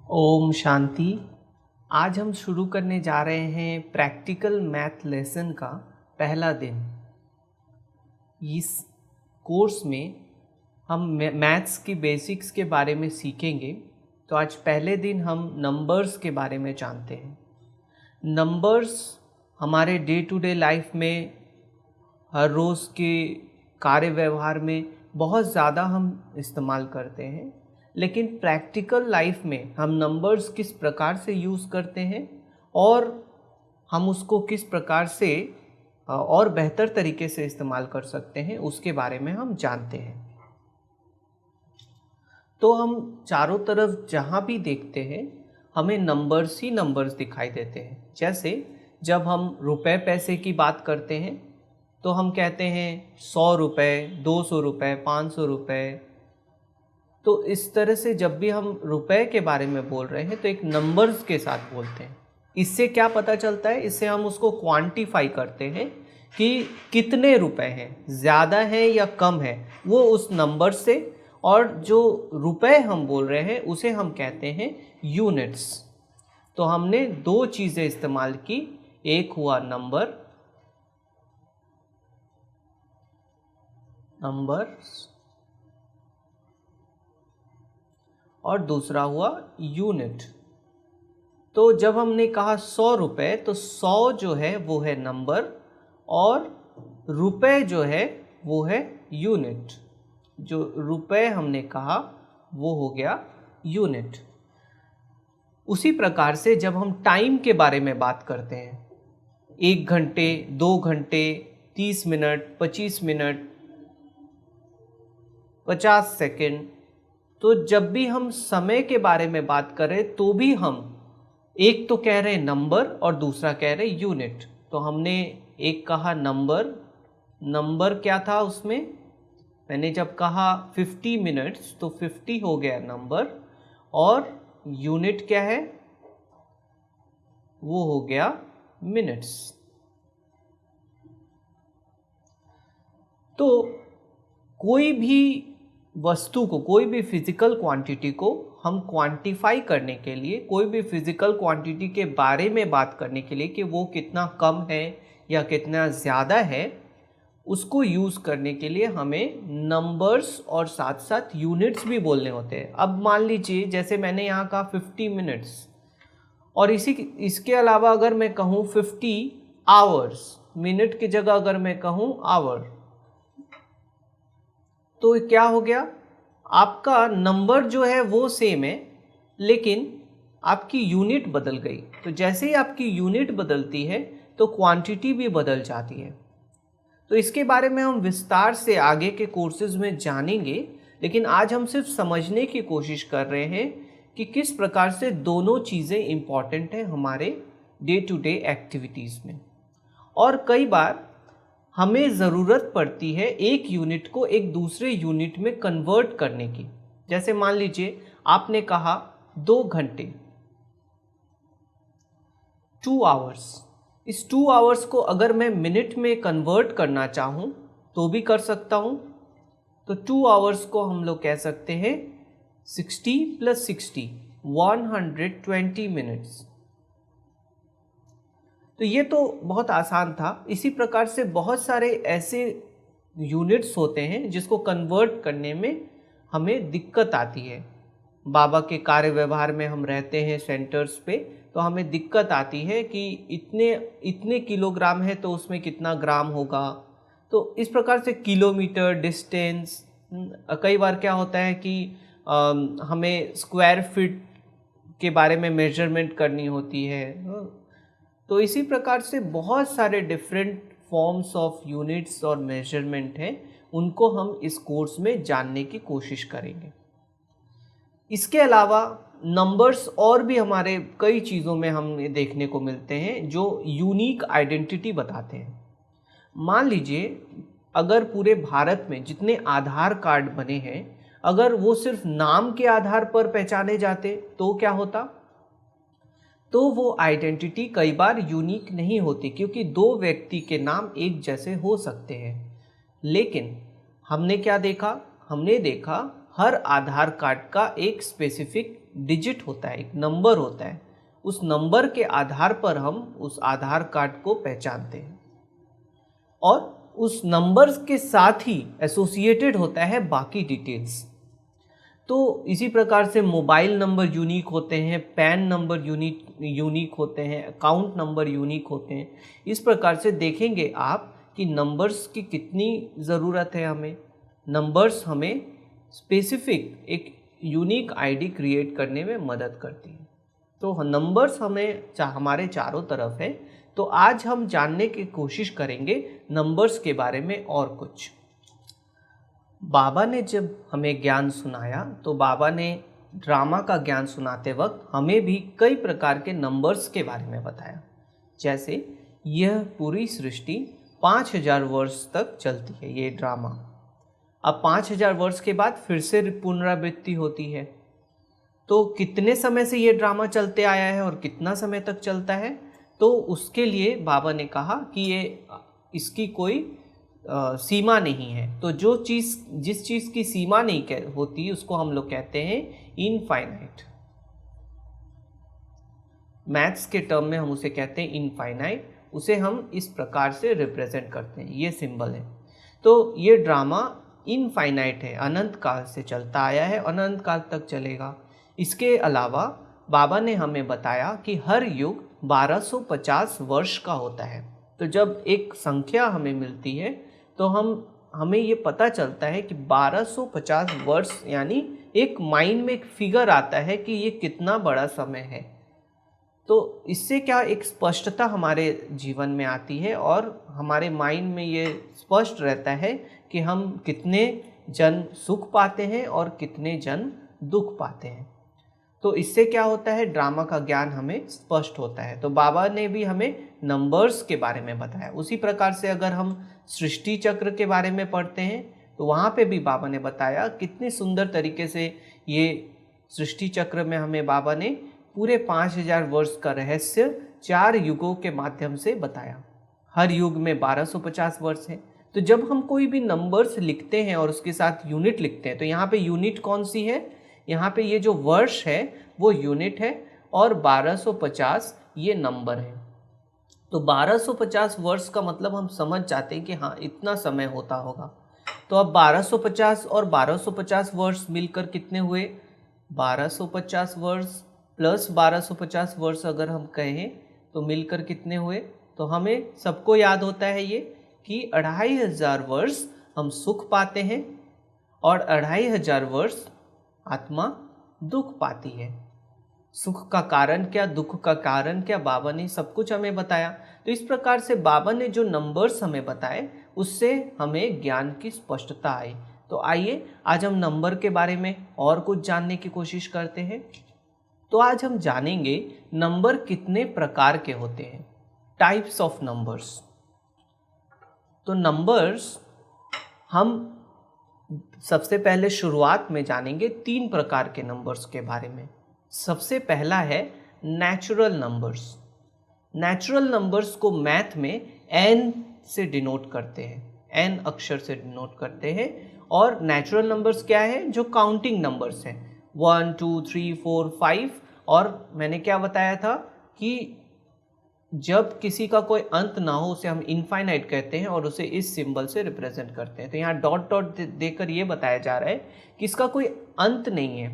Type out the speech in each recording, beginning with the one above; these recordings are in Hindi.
ओम शांति। आज हम शुरू करने जा रहे हैं प्रैक्टिकल मैथ लेसन का पहला दिन। इस कोर्स में हम मैथ्स की बेसिक्स के बारे में सीखेंगे। तो आज पहले दिन हम नंबर्स के बारे में जानते हैं। नंबर्स हमारे डे टू डे लाइफ में, हर रोज़ के कार्य व्यवहार में बहुत ज़्यादा हम इस्तेमाल करते हैं, लेकिन प्रैक्टिकल लाइफ में हम नंबर्स किस प्रकार से यूज़ करते हैं और हम उसको किस प्रकार से और बेहतर तरीके से इस्तेमाल कर सकते हैं, उसके बारे में हम जानते हैं। तो हम चारों तरफ जहाँ भी देखते हैं हमें नंबर्स ही नंबर्स दिखाई देते हैं। जैसे जब हम रुपए पैसे की बात करते हैं तो हम कहते हैं 100 रुपये, 200 रुपये, 500 रुपये। तो इस तरह से जब भी हम रुपए के बारे में बोल रहे हैं तो एक नंबर्स के साथ बोलते हैं। इससे क्या पता चलता है? इससे हम उसको क्वांटिफाई करते हैं कि कितने रुपए हैं, ज़्यादा है या कम है, वो उस नंबर से। और जो रुपए हम बोल रहे हैं उसे हम कहते हैं यूनिट्स। तो हमने दो चीज़ें इस्तेमाल की, एक हुआ नंबर्स और दूसरा हुआ यूनिट। तो जब हमने कहा 100 रुपये, तो 100 जो है वो है नंबर और रुपए जो है वो है यूनिट। जो रुपए हमने कहा वो हो गया यूनिट। उसी प्रकार से जब हम टाइम के बारे में बात करते हैं, 1 घंटे, 2 घंटे, 30 मिनट, 25 मिनट, 50 सेकेंड, तो जब भी हम समय के बारे में बात करें तो भी हम एक तो कह रहे हैं नंबर और दूसरा कह रहे हैं यूनिट। तो हमने एक कहा नंबर क्या था उसमें? मैंने जब कहा 50 मिनट्स तो 50 हो गया नंबर, और यूनिट क्या है? वो हो गया मिनट्स। तो कोई भी वस्तु को, कोई भी फिजिकल क्वांटिटी को हम क्वांटिफाई करने के लिए, कोई भी फिजिकल क्वांटिटी के बारे में बात करने के लिए कि वो कितना कम है या कितना ज़्यादा है, उसको यूज़ करने के लिए हमें नंबर्स और साथ साथ यूनिट्स भी बोलने होते हैं। अब मान लीजिए जैसे मैंने यहाँ कहा 50 मिनट्स, और इसके अलावा अगर मैं कहूँ 50 आवर्स, मिनट की जगह अगर मैं कहूँ आवर, तो क्या हो गया? आपका नंबर जो है वो सेम है, लेकिन आपकी यूनिट बदल गई। तो जैसे ही आपकी यूनिट बदलती है तो क्वांटिटी भी बदल जाती है। तो इसके बारे में हम विस्तार से आगे के कोर्सेज में जानेंगे, लेकिन आज हम सिर्फ समझने की कोशिश कर रहे हैं कि किस प्रकार से दोनों चीज़ें इम्पॉर्टेंट हैं हमारे डे टू डे एक्टिविटीज़ में। और कई बार हमें ज़रूरत पड़ती है एक यूनिट को एक दूसरे यूनिट में कन्वर्ट करने की। जैसे मान लीजिए आपने कहा 2 घंटे, 2 आवर्स। इस 2 आवर्स को अगर मैं मिनट में कन्वर्ट करना चाहूँ तो भी कर सकता हूँ। तो 2 आवर्स को हम लोग कह सकते हैं 60 + 60, 120 मिनट्स। तो ये तो बहुत आसान था। इसी प्रकार से बहुत सारे ऐसे यूनिट्स होते हैं जिसको कन्वर्ट करने में हमें दिक्कत आती है। बाबा के कार्य व्यवहार में हम रहते हैं सेंटर्स पे, तो हमें दिक्कत आती है कि इतने किलोग्राम है तो उसमें कितना ग्राम होगा। तो इस प्रकार से किलोमीटर, डिस्टेंस, कई बार क्या होता है कि हमें स्क्वायर फीट के बारे में मेजरमेंट करनी होती है। तो इसी प्रकार से बहुत सारे डिफरेंट फॉर्म्स ऑफ यूनिट्स और मेजरमेंट हैं, उनको हम इस कोर्स में जानने की कोशिश करेंगे। इसके अलावा नंबर्स और भी हमारे कई चीज़ों में हमें देखने को मिलते हैं जो यूनिक आइडेंटिटी बताते हैं। मान लीजिए अगर पूरे भारत में जितने आधार कार्ड बने हैं, अगर वो सिर्फ नाम के आधार पर पहचाने जाते तो क्या होता? तो वो आइडेंटिटी कई बार यूनिक नहीं होती, क्योंकि 2 व्यक्ति के नाम एक जैसे हो सकते हैं। लेकिन हमने क्या देखा? हमने देखा हर आधार कार्ड का एक स्पेसिफिक डिजिट होता है, एक नंबर होता है। उस नंबर के आधार पर हम उस आधार कार्ड को पहचानते हैं और उस नंबर के साथ ही एसोसिएटेड होता है बाकी डिटेल्स। तो इसी प्रकार से मोबाइल नंबर यूनिक होते हैं, पैन नंबर यूनिक होते हैं, अकाउंट नंबर यूनिक होते हैं। इस प्रकार से देखेंगे आप कि नंबर्स की कितनी ज़रूरत है हमें। नंबर्स हमें स्पेसिफिक एक यूनिक आईडी क्रिएट करने में मदद करती है। तो नंबर्स हमारे चारों तरफ है। तो आज हम जानने की कोशिश करेंगे नंबर्स के बारे में और कुछ। बाबा ने जब हमें ज्ञान सुनाया तो बाबा ने ड्रामा का ज्ञान सुनाते वक्त हमें भी कई प्रकार के नंबर्स के बारे में बताया। जैसे यह पूरी सृष्टि 5000 वर्ष तक चलती है, ये ड्रामा। अब 5000 वर्ष के बाद फिर से पुनरावृत्ति होती है। तो कितने समय से ये ड्रामा चलते आया है और कितना समय तक चलता है, तो उसके लिए बाबा ने कहा कि इसकी कोई सीमा नहीं है। तो जिस चीज़ की सीमा नहीं होती उसको हम लोग कहते हैं इनफाइनाइट। मैथ्स के टर्म में हम उसे कहते हैं इनफाइनाइट। उसे हम इस प्रकार से रिप्रेजेंट करते हैं, ये सिंबल है। तो ये ड्रामा इनफाइनाइट है, अनंत काल से चलता आया है, अनंत काल तक चलेगा। इसके अलावा बाबा ने हमें बताया कि हर युग 1250 वर्ष का होता है। तो जब एक संख्या हमें मिलती है तो हमें ये पता चलता है कि 1250 वर्ष, यानी एक माइंड में एक फिगर आता है कि ये कितना बड़ा समय है। तो इससे क्या एक स्पष्टता हमारे जीवन में आती है और हमारे माइंड में ये स्पष्ट रहता है कि हम कितने जन सुख पाते हैं और कितने जन दुख पाते हैं। तो इससे क्या होता है, ड्रामा का ज्ञान हमें स्पष्ट होता है। तो बाबा ने भी हमें नंबर्स के बारे में बताया। उसी प्रकार से अगर हम सृष्टि चक्र के बारे में पढ़ते हैं तो वहाँ पे भी बाबा ने बताया, कितनी सुंदर तरीके से ये सृष्टि चक्र में हमें बाबा ने पूरे 5000 वर्ष का रहस्य 4 युगों के माध्यम से बताया। हर युग में 1250 वर्ष है। तो जब हम कोई भी नंबर्स लिखते हैं और उसके साथ यूनिट लिखते हैं, तो यहाँ पे यूनिट कौन सी है, यहाँ पे ये जो वर्ष है वो यूनिट है और 1250 ये नंबर है। तो 1250 वर्ष का मतलब हम समझ जाते हैं कि हाँ, इतना समय होता होगा। तो अब 1250 और 1250 वर्ष मिलकर कितने हुए, 1250 वर्ष प्लस 1250 वर्ष अगर हम कहें तो मिलकर कितने हुए। तो हमें सबको याद होता है ये कि 2500 वर्ष हम सुख पाते हैं और 2500 वर्ष आत्मा दुख पाती है। सुख का कारण क्या, दुख का कारण क्या, बाबा ने सब कुछ हमें बताया। तो इस प्रकार से बाबा ने जो नंबर्स हमें बताए उससे हमें ज्ञान की स्पष्टता आई। तो आइए आज हम नंबर के बारे में और कुछ जानने की कोशिश करते हैं। तो आज हम जानेंगे नंबर कितने प्रकार के होते हैं, टाइप्स ऑफ नंबर्स। तो नंबर्स हम सबसे पहले शुरुआत में जानेंगे 3 प्रकार के नंबर्स के बारे में। सबसे पहला है नेचुरल नंबर्स। नेचुरल नंबर्स को मैथ में n से डिनोट करते हैं, n अक्षर से डिनोट करते हैं। और नेचुरल नंबर्स क्या है, जो काउंटिंग नंबर्स हैं, 1 2 3 4 5। और मैंने क्या बताया था कि जब किसी का कोई अंत ना हो उसे हम इनफाइनाइट कहते हैं और उसे इस सिंबल से रिप्रेजेंट करते हैं। तो यहाँ डॉट डॉट देकर ये बताया जा रहा है कि इसका कोई अंत नहीं है,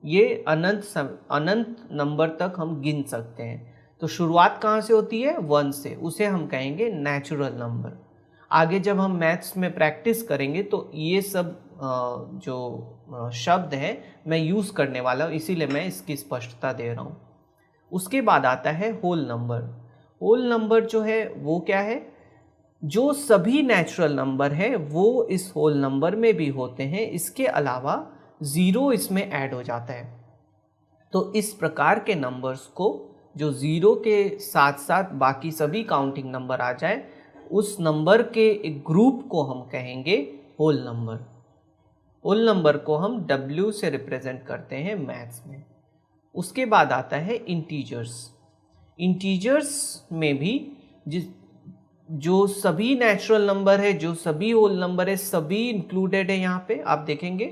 ये अनंत नंबर तक हम गिन सकते हैं। तो शुरुआत कहाँ से होती है, 1 से, उसे हम कहेंगे नेचुरल नंबर। आगे जब हम मैथ्स में प्रैक्टिस करेंगे तो ये सब जो शब्द है मैं यूज़ करने वाला हूँ, इसीलिए मैं इसकी स्पष्टता दे रहा हूँ। उसके बाद आता है होल नंबर। होल नंबर जो है वो क्या है, जो सभी नेचुरल नंबर है वो इस होल नंबर में भी होते हैं, इसके अलावा 0 इसमें ऐड हो जाता है। तो इस प्रकार के नंबर्स को जो 0 के साथ साथ बाकी सभी काउंटिंग नंबर आ जाए, उस नंबर के एक ग्रुप को हम कहेंगे होल नंबर। होल नंबर को हम W से रिप्रेजेंट करते हैं मैथ्स में। उसके बाद आता है इंटीजर्स। इंटीजर्स में भी जो सभी नेचुरल नंबर है, जो सभी होल नंबर है, सभी इंक्लूडेड है। यहाँ पे आप देखेंगे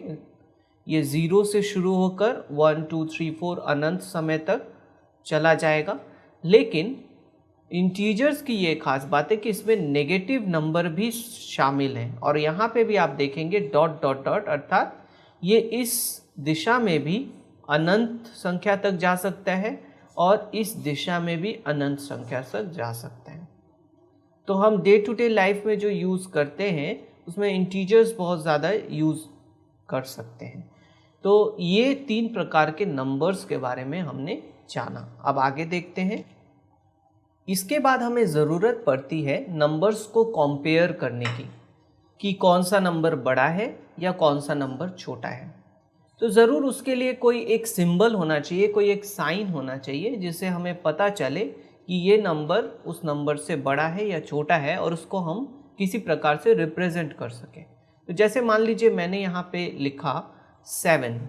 ये 0 से शुरू होकर 1 2 3 4 अनंत समय तक चला जाएगा। लेकिन इंटीजर्स की ये खास बात है कि इसमें नेगेटिव नंबर भी शामिल हैं, और यहाँ पे भी आप देखेंगे डॉट डॉट डॉट, अर्थात ये इस दिशा में भी अनंत संख्या तक जा सकता है और इस दिशा में भी अनंत संख्या तक जा सकता है। तो हम डे टू डे लाइफ में जो यूज़ करते हैं उसमें इंटीजर्स बहुत ज़्यादा यूज़ कर सकते हैं। तो ये 3 प्रकार के नंबर्स के बारे में हमने जाना। अब आगे देखते हैं। इसके बाद हमें ज़रूरत पड़ती है नंबर्स को कंपेयर करने की, कि कौन सा नंबर बड़ा है या कौन सा नंबर छोटा है। तो ज़रूर उसके लिए कोई एक सिंबल होना चाहिए, कोई एक साइन होना चाहिए जिससे हमें पता चले कि ये नंबर उस नंबर से बड़ा है या छोटा है, और उसको हम किसी प्रकार से रिप्रेजेंट कर सकें। तो जैसे मान लीजिए मैंने यहाँ पे लिखा 7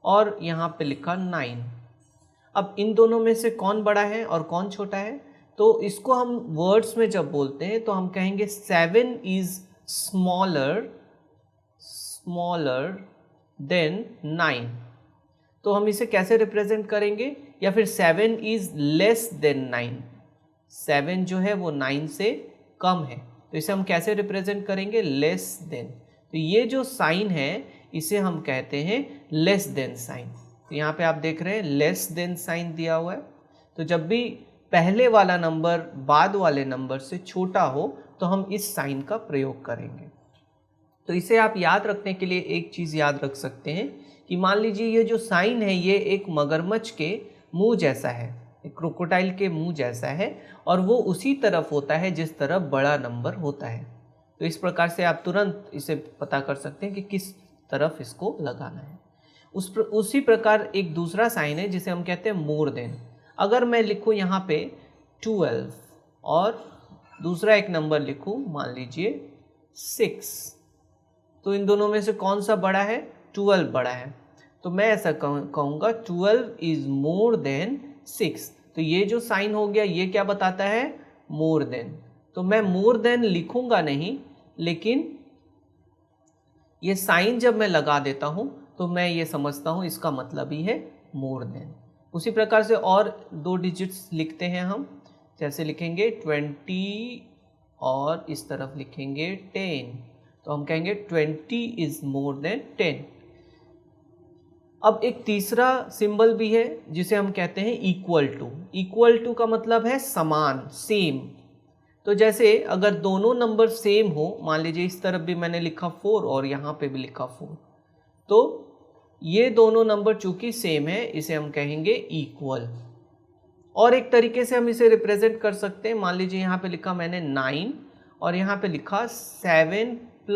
और यहाँ पे लिखा 9। अब इन दोनों में से कौन बड़ा है और कौन छोटा है? तो इसको हम वर्ड्स में जब बोलते हैं तो हम कहेंगे 7 इज स्मॉलर देन 9। तो हम इसे कैसे रिप्रेजेंट करेंगे? या फिर 7 इज लेस देन 9, 7 जो है वो 9 से कम है, तो इसे हम कैसे रिप्रेजेंट करेंगे? Less than. तो ये जो साइन है इसे हम कहते हैं लेस देन साइन। तो यहाँ पे आप देख रहे हैं लेस देन साइन दिया हुआ है। तो जब भी पहले वाला नंबर बाद वाले नंबर से छोटा हो तो हम इस साइन का प्रयोग करेंगे। तो इसे आप याद रखने के लिए एक चीज़ याद रख सकते हैं कि मान लीजिए ये जो साइन है ये एक मगरमच्छ के मुंह जैसा है, एक क्रोकोडाइल के मुंह जैसा है, और वो उसी तरफ होता है जिस तरफ बड़ा नंबर होता है। तो इस प्रकार से आप तुरंत इसे पता कर सकते हैं कि किस तरफ इसको लगाना है। उसी प्रकार एक दूसरा साइन है जिसे हम कहते हैं मोर देन। अगर मैं लिखूँ यहाँ पे 12 और दूसरा एक नंबर लिखूँ मान लीजिए 6, तो इन दोनों में से कौन सा बड़ा है? 12 बड़ा है। तो मैं ऐसा कहूँगा 12 इज मोर देन 6। तो ये जो साइन हो गया ये क्या बताता है? More than. तो मैं मोर देन लिखूँगा नहीं, लेकिन ये साइन जब मैं लगा देता हूँ तो मैं ये समझता हूँ इसका मतलब ही है मोर देन। उसी प्रकार से और 2 डिजिट्स लिखते हैं हम, जैसे लिखेंगे 20 और इस तरफ लिखेंगे 10, तो हम कहेंगे 20 इज मोर देन 10। अब एक तीसरा सिंबल भी है जिसे हम कहते हैं इक्वल टू। इक्वल टू का मतलब है समान, सेम। तो जैसे अगर दोनों नंबर सेम हो, मान लीजिए इस तरफ भी मैंने लिखा 4 और यहाँ पे भी लिखा 4, तो ये दोनों नंबर चूंकि सेम है इसे हम कहेंगे इक्वल। और एक तरीके से हम इसे रिप्रेजेंट कर सकते हैं, मान लीजिए यहाँ पे लिखा मैंने 9 और यहाँ पे लिखा 7 +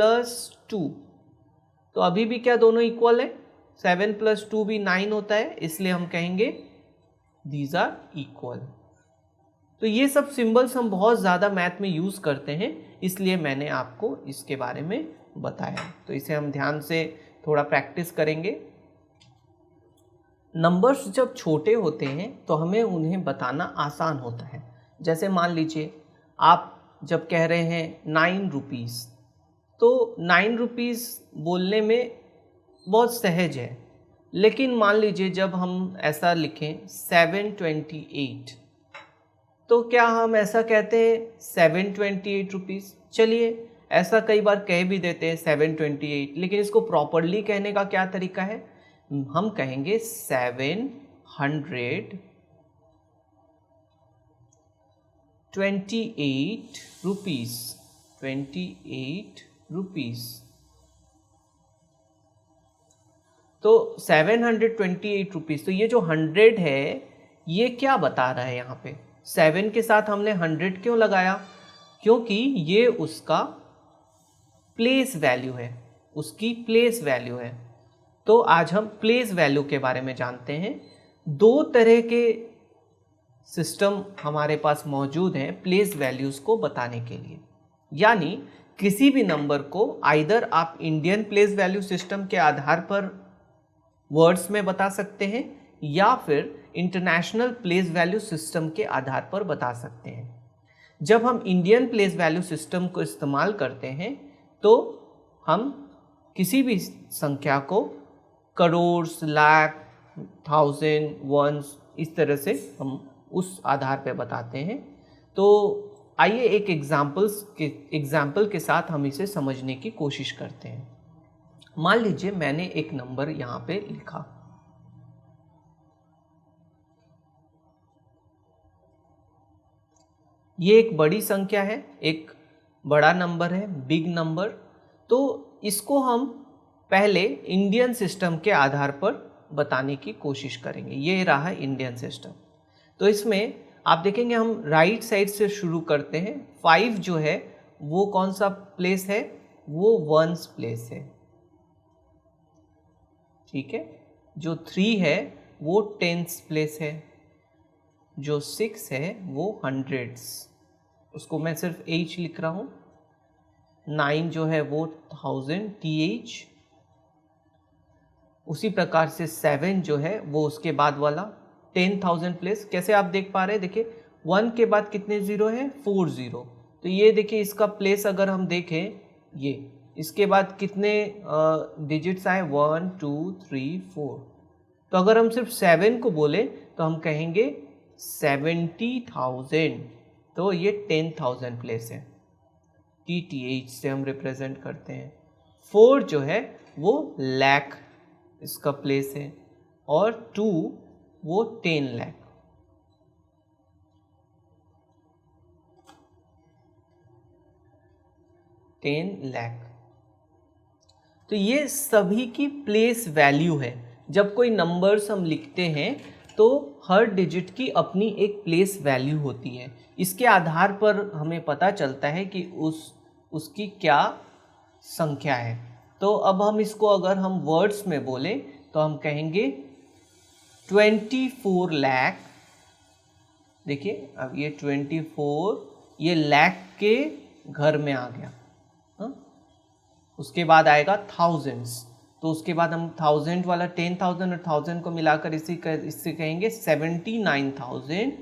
2, तो अभी भी क्या दोनों इक्वल है? 7 + 2 भी 9 होता है, इसलिए हम कहेंगे दीज आर इक्वल। तो ये सब सिंबल्स हम बहुत ज़्यादा मैथ में यूज़ करते हैं, इसलिए मैंने आपको इसके बारे में बताया। तो इसे हम ध्यान से थोड़ा प्रैक्टिस करेंगे। नंबर्स जब छोटे होते हैं तो हमें उन्हें बताना आसान होता है। जैसे मान लीजिए आप जब कह रहे हैं 9 रुपीज़, तो 9 रुपीज़ बोलने में बहुत सहज है, लेकिन मान लीजिए जब हम ऐसा लिखें 728, तो क्या हम ऐसा कहते हैं 728 रुपीज़? चलिए ऐसा कई बार कह भी देते हैं 728, लेकिन इसको प्रॉपरली कहने का क्या तरीका है? हम कहेंगे 728 रुपीज़, 28 रुपीज़। तो 728 रुपीज़, तो ये जो 100 है ये क्या बता रहा है? यहाँ पे 7 के साथ हमने 100 क्यों लगाया? क्योंकि ये उसका प्लेस वैल्यू है, उसकी प्लेस वैल्यू है। तो आज हम प्लेस वैल्यू के बारे में जानते हैं। 2 तरह के सिस्टम हमारे पास मौजूद हैं प्लेस वैल्यूज़ को बताने के लिए। यानी किसी भी नंबर को आइदर आप इंडियन प्लेस वैल्यू सिस्टम के आधार पर वर्ड्स में बता सकते हैं या फिर इंटरनेशनल प्लेस वैल्यू सिस्टम के आधार पर बता सकते हैं। जब हम इंडियन प्लेस वैल्यू सिस्टम को इस्तेमाल करते हैं तो हम किसी भी संख्या को करोड़, लाख, थाउजेंड, वंस, इस तरह से हम उस आधार पे बताते हैं। तो आइए एक एग्जाम्पल के साथ हम इसे समझने की कोशिश करते हैं। मान लीजिए मैंने एक नंबर यहाँ पे लिखा, ये एक बड़ी संख्या है, एक बड़ा नंबर है, बिग नंबर। तो इसको हम पहले इंडियन सिस्टम के आधार पर बताने की कोशिश करेंगे। ये रहा इंडियन सिस्टम। तो इसमें आप देखेंगे हम राइट साइड से शुरू करते हैं। 5 जो है वो कौन सा प्लेस है, वो वंस प्लेस है, ठीक है। जो 3 है वो टेंस प्लेस है, जो 6 है वो हंड्रेड्स, उसको मैं सिर्फ H लिख रहा हूँ। 9 जो है वो 1000, TH। उसी प्रकार से 7 जो है वो उसके बाद वाला 10,000 प्लेस। कैसे आप देख पा रहे हैं, देखिए 1 के बाद कितने ज़ीरो हैं, 4 ज़ीरो। तो ये देखिए इसका प्लेस अगर हम देखें, ये इसके बाद कितने डिजिट्स आए, 1 2 3 4। तो अगर हम सिर्फ 7 को बोले तो हम कहेंगे 70,000। तो ये 10,000 प्लेस है, TTH से हम रिप्रेजेंट करते हैं। 4 जो है वो लाख इसका प्लेस है, और 2 वो 10 लाख। तो ये सभी की प्लेस वैल्यू है। जब कोई नंबर्स हम लिखते हैं तो हर डिजिट की अपनी एक प्लेस वैल्यू होती है। इसके आधार पर हमें पता चलता है कि उसकी क्या संख्या है। तो अब हम इसको अगर हम वर्ड्स में बोलें तो हम कहेंगे 24 लाख। देखिए अब ये 24, ये लाख के घर में आ गया। उसके बाद आएगा थाउजेंड्स, तो उसके बाद हम 1000 वाला 10,000 और 1000 को मिलाकर इससे कहेंगे 79,000।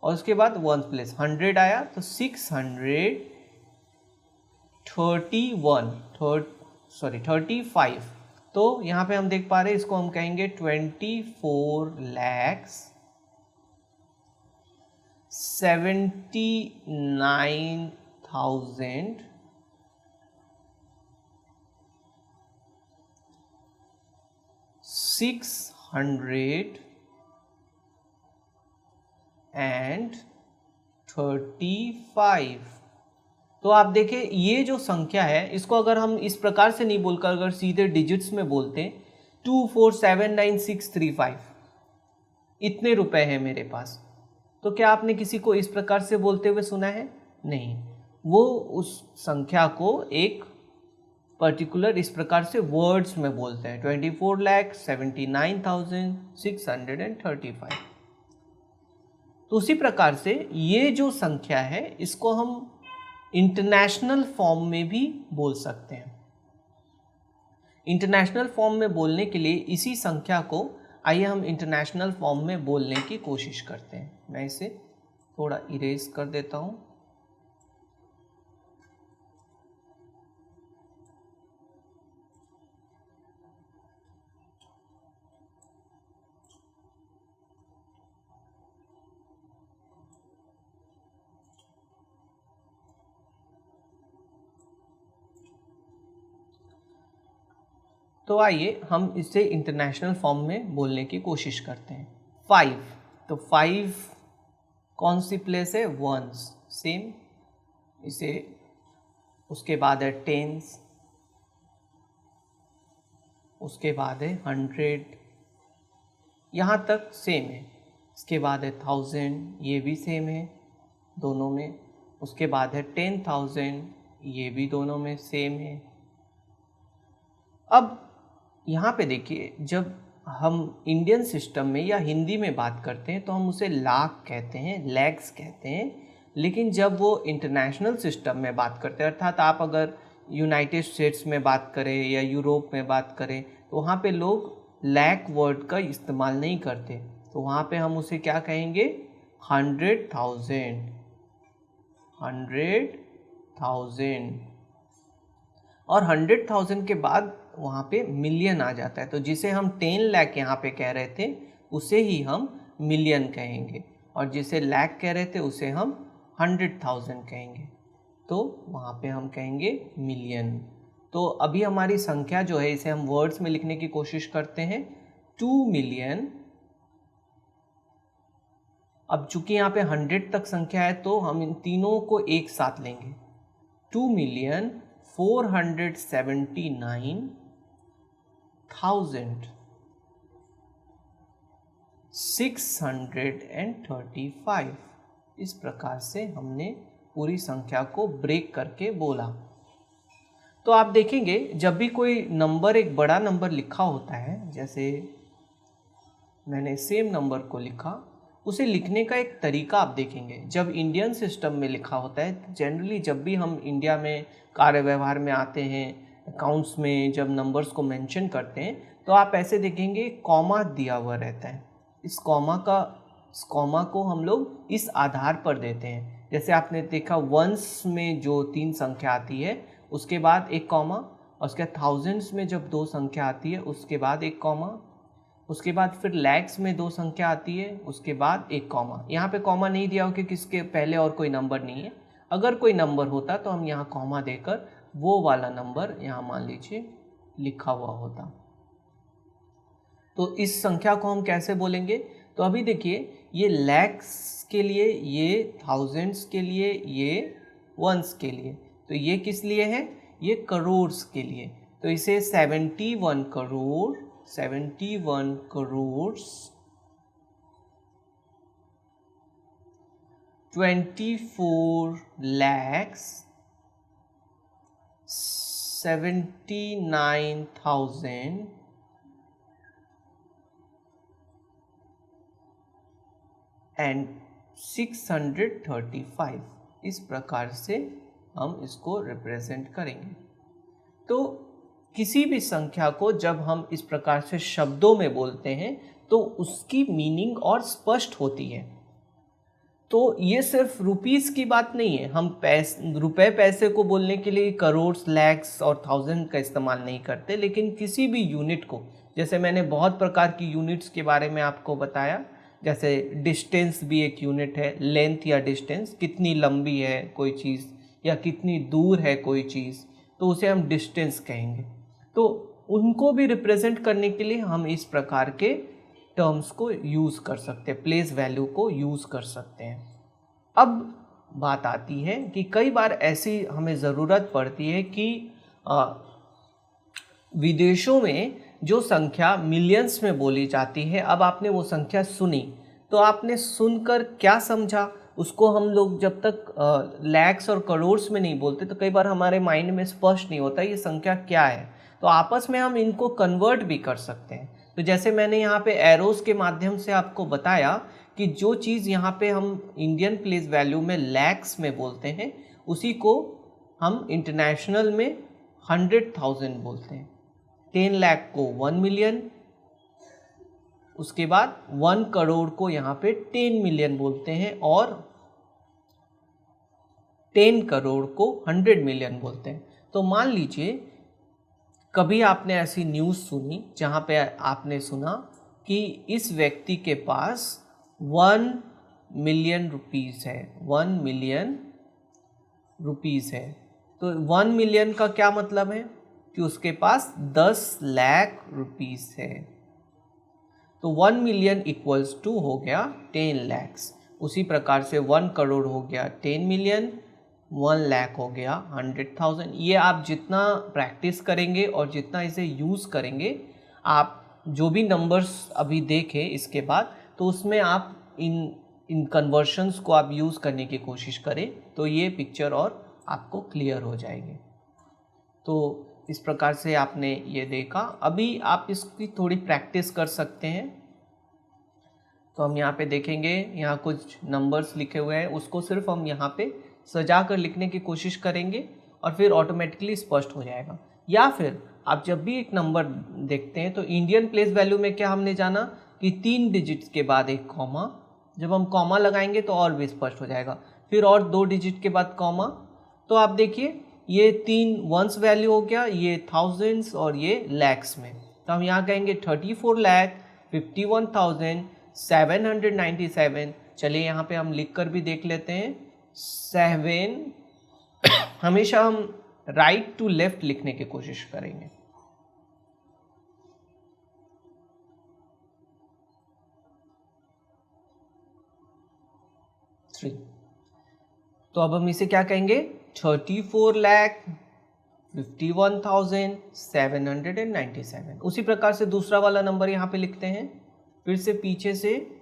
और उसके बाद 1 प्लेस 100 आया तो 35। तो यहाँ पे हम देख पा रहे हैं, इसको हम कहेंगे 79,635। तो आप देखिए ये जो संख्या है, इसको अगर हम इस प्रकार से नहीं बोलकर अगर सीधे डिजिट्स में बोलते हैं, 24,79635, इतने रुपए हैं मेरे पास। तो क्या आपने किसी को इस प्रकार से बोलते हुए सुना है? नहीं। वो उस संख्या को एक पर्टिकुलर इस प्रकार से वर्ड्स में बोलते हैं, 24,79,635। तो उसी प्रकार से ये जो संख्या है इसको हम इंटरनेशनल फॉर्म में भी बोल सकते हैं। इंटरनेशनल फॉर्म में बोलने के लिए इसी संख्या को आइए हम इंटरनेशनल फॉर्म में बोलने की कोशिश करते हैं। मैं इसे थोड़ा इरेज कर देता हूं। तो आइए हम इसे इंटरनेशनल फॉर्म में बोलने की कोशिश करते हैं। 5, तो 5 कौन सी प्लेस है? Once, same. इसे उसके बाद है टेंस, उसके बाद है 100, यहाँ तक सेम है। इसके बाद है 1000, ये भी सेम है दोनों में। उसके बाद है 10,000, ये भी दोनों में सेम है। अब यहाँ पे देखिए, जब हम इंडियन सिस्टम में या हिंदी में बात करते हैं तो हम उसे लाख कहते हैं, लैक्स कहते हैं। लेकिन जब वो इंटरनेशनल सिस्टम में बात करते हैं, अर्थात आप अगर यूनाइटेड स्टेट्स में बात करें या यूरोप में बात करें, तो वहाँ पे लोग लैक वर्ड का इस्तेमाल नहीं करते। तो वहाँ पे हम उसे क्या कहेंगे? 100,000। और 100,000 के बाद वहाँ पे मिलियन आ जाता है। तो जिसे हम 10 लाख यहाँ पे कह रहे थे उसे ही हम मिलियन कहेंगे, और जिसे लाख कह रहे थे उसे हम 100,000 कहेंगे। तो वहाँ पे हम कहेंगे मिलियन। तो अभी हमारी संख्या जो है इसे हम वर्ड्स में लिखने की कोशिश करते हैं। 2 मिलियन, अब चूंकि यहाँ पे 100 तक संख्या है तो हम इन तीनों को एक साथ लेंगे। 2,479,635। इस प्रकार से हमने पूरी संख्या को ब्रेक करके बोला। तो आप देखेंगे जब भी कोई नंबर, एक बड़ा नंबर लिखा होता है, जैसे मैंने सेम नंबर को लिखा, उसे लिखने का एक तरीका आप देखेंगे। जब इंडियन सिस्टम में लिखा होता है, जनरली जब भी हम इंडिया में कार्य व्यवहार में आते हैं, अकाउंट्स में जब नंबर्स को मेंशन करते हैं, तो आप ऐसे देखेंगे कॉमा दिया हुआ रहता है। इस कॉमा को हम लोग इस आधार पर देते हैं। जैसे आपने देखा वंस में जो 3 संख्या आती है उसके बाद एक कॉमा, और उसके थाउजेंड्स में जब 2 संख्या आती है उसके बाद एक कॉमा, उसके बाद फिर लैक्स में 2 संख्या आती है उसके बाद एक कॉमा। यहाँ पे कॉमा नहीं दिया हो क्योंकि इसके पहले और कोई नंबर नहीं है। अगर कोई नंबर होता तो हम यहाँ कॉमा देकर वो वाला नंबर यहाँ मान लीजिए लिखा हुआ होता। तो इस संख्या को हम कैसे बोलेंगे? तो अभी देखिए, ये लैक्स के लिए, ये थाउजेंड्स के लिए, ये वंस के लिए, तो ये किस लिए है? ये करोड़्स के लिए। तो इसे 71 करोड़, 71 करोड़ 24 lakhs 79,635। इस प्रकार से हम इसको रिप्रेजेंट करेंगे। तो किसी भी संख्या को जब हम इस प्रकार से शब्दों में बोलते हैं तो उसकी मीनिंग और स्पष्ट होती है। तो ये सिर्फ रुपीस की बात नहीं है। हम रुपए पैसे को बोलने के लिए करोड़, लैक्स और थाउजेंड का इस्तेमाल नहीं करते, लेकिन किसी भी यूनिट को, जैसे मैंने बहुत प्रकार की यूनिट्स के बारे में आपको बताया, जैसे डिस्टेंस भी एक यूनिट है, लेंथ या डिस्टेंस, कितनी लंबी है कोई चीज़ या कितनी दूर है कोई चीज़, तो उसे हम डिस्टेंस कहेंगे। तो उनको भी रिप्रेजेंट करने के लिए हम इस प्रकार के टर्म्स को यूज़ कर सकते हैं, प्लेस वैल्यू को यूज़ कर सकते हैं। अब बात आती है कि कई बार ऐसी हमें ज़रूरत पड़ती है कि विदेशों में जो संख्या मिलियंस में बोली जाती है, अब आपने वो संख्या सुनी तो आपने सुनकर क्या समझा, उसको हम लोग जब तक लैक्स और करोड़्स में नहीं बोलते तो कई बार हमारे माइंड में स्पष्ट नहीं होता ये संख्या क्या है। तो आपस में हम इनको कन्वर्ट भी कर सकते हैं। तो जैसे मैंने यहाँ पे एरोस के माध्यम से आपको बताया कि जो चीज़ यहाँ पे हम इंडियन प्लेस वैल्यू में लैक्स में बोलते हैं, उसी को हम इंटरनेशनल में 100,000 बोलते हैं। 10 लाख को 1 मिलियन, उसके बाद 1 करोड़ को यहाँ पे 10 मिलियन बोलते हैं, और 10 करोड़ को 100 मिलियन बोलते हैं। तो मान लीजिए कभी आपने ऐसी न्यूज़ सुनी जहाँ पे आपने सुना कि इस व्यक्ति के पास 1 मिलियन रुपीज़ है, 1 मिलियन रुपीज़ है। तो 1 मिलियन का क्या मतलब है कि उसके पास 10 लाख रुपीज़ है। तो 1 मिलियन इक्वल्स टू हो गया 10 लैक्स। उसी प्रकार से 1 करोड़ हो गया 10 मिलियन, 1 लाख हो गया 100,000। ये आप जितना प्रैक्टिस करेंगे और जितना इसे यूज़ करेंगे, आप जो भी नंबर्स अभी देखें इसके बाद, तो उसमें आप इन कन्वर्शंस को आप यूज़ करने की कोशिश करें, तो ये पिक्चर और आपको क्लियर हो जाएगी। तो इस प्रकार से आपने ये देखा। अभी आप इसकी थोड़ी प्रैक्टिस कर सकते हैं। तो हम यहाँ पे देखेंगे, यहाँ कुछ नंबर्स लिखे हुए हैं, उसको सिर्फ हम यहाँ पे सजा कर लिखने की कोशिश करेंगे और फिर ऑटोमेटिकली स्पष्ट हो जाएगा। या फिर आप जब भी एक नंबर देखते हैं तो इंडियन प्लेस वैल्यू में क्या हमने जाना कि 3 डिजिट्स के बाद एक कॉमा, जब हम कॉमा लगाएंगे तो और भी स्पष्ट हो जाएगा। फिर और 2 डिजिट के बाद कॉमा। तो आप देखिए ये 3 वंस वैल्यू हो गया, ये थाउजेंड्स और ये लैक्स में। तो हम यहाँ कहेंगे 34,51,797। चलिए यहाँ पे हम लिख कर भी देख लेते हैं 7। हमेशा हम राइट टू लेफ्ट लिखने की कोशिश करेंगे। तो अब हम इसे क्या कहेंगे 34,51,797। उसी प्रकार से दूसरा वाला नंबर यहाँ पे लिखते हैं, फिर से पीछे से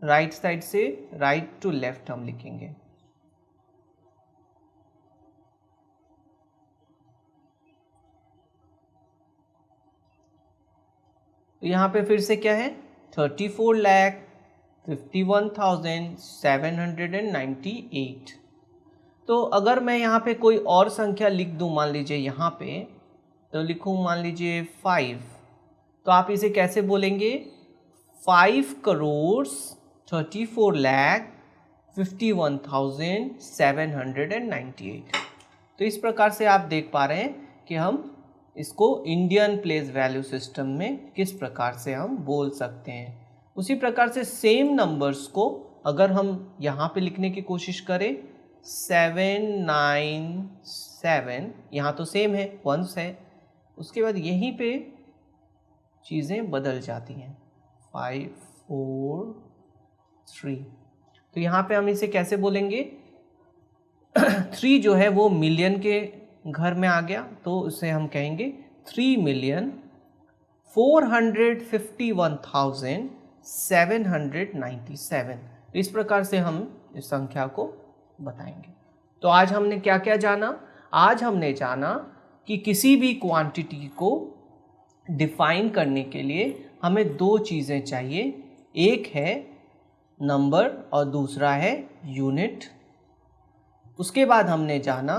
राइट साइड से राइट टू लेफ्ट हम लिखेंगे। तो यहाँ पे फिर से क्या है 34,51,798। तो अगर मैं यहाँ पे कोई और संख्या लिख दूँ, मान लीजिए यहाँ पे तो लिखूँ मान लीजिए 5, तो आप इसे कैसे बोलेंगे 5,34,51,798। तो इस प्रकार से आप देख पा रहे हैं कि हम इसको इंडियन प्लेस वैल्यू सिस्टम में किस प्रकार से हम बोल सकते हैं। उसी प्रकार से सेम नंबर्स को अगर हम यहाँ पे लिखने की कोशिश करें 797, यहाँ तो सेम है, वंस है, उसके बाद यहीं पे चीज़ें बदल जाती हैं 5 4 3। तो यहाँ पे हम इसे कैसे बोलेंगे 3 जो है वो मिलियन के घर में आ गया, तो उसे हम कहेंगे 3,451,797। इस प्रकार से हम इस संख्या को बताएंगे। तो आज हमने क्या क्या जाना? आज हमने जाना कि किसी भी क्वांटिटी को डिफाइन करने के लिए हमें 2 चीज़ें चाहिए, एक है नंबर और दूसरा है यूनिट। उसके बाद हमने जाना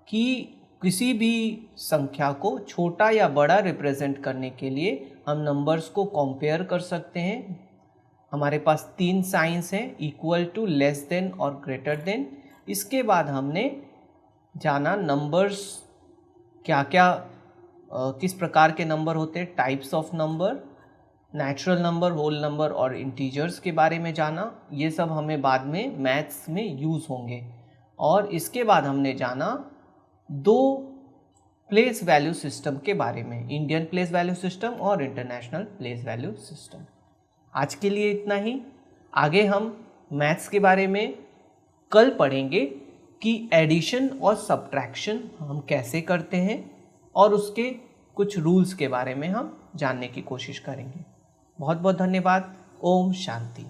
कि किसी भी संख्या को छोटा या बड़ा रिप्रेजेंट करने के लिए हम नंबर्स को कंपेयर कर सकते हैं। हमारे पास 3 साइंस हैं, इक्वल टू, लेस देन और ग्रेटर देन। इसके बाद हमने जाना नंबर्स क्या क्या किस प्रकार के नंबर होते हैं, types of number, natural number, whole number और इंटीजर्स के बारे में जाना। ये सब हमें बाद में मैथ्स में यूज़ होंगे। और इसके बाद हमने जाना 2 प्लेस वैल्यू सिस्टम के बारे में, इंडियन प्लेस वैल्यू सिस्टम और इंटरनेशनल प्लेस वैल्यू सिस्टम। आज के लिए इतना ही। आगे हम मैथ्स के बारे में कल पढ़ेंगे कि एडिशन और सब्ट्रैक्शन हम कैसे करते हैं और उसके कुछ रूल्स के बारे में हम जानने की कोशिश करेंगे। बहुत बहुत धन्यवाद। ओम शांति।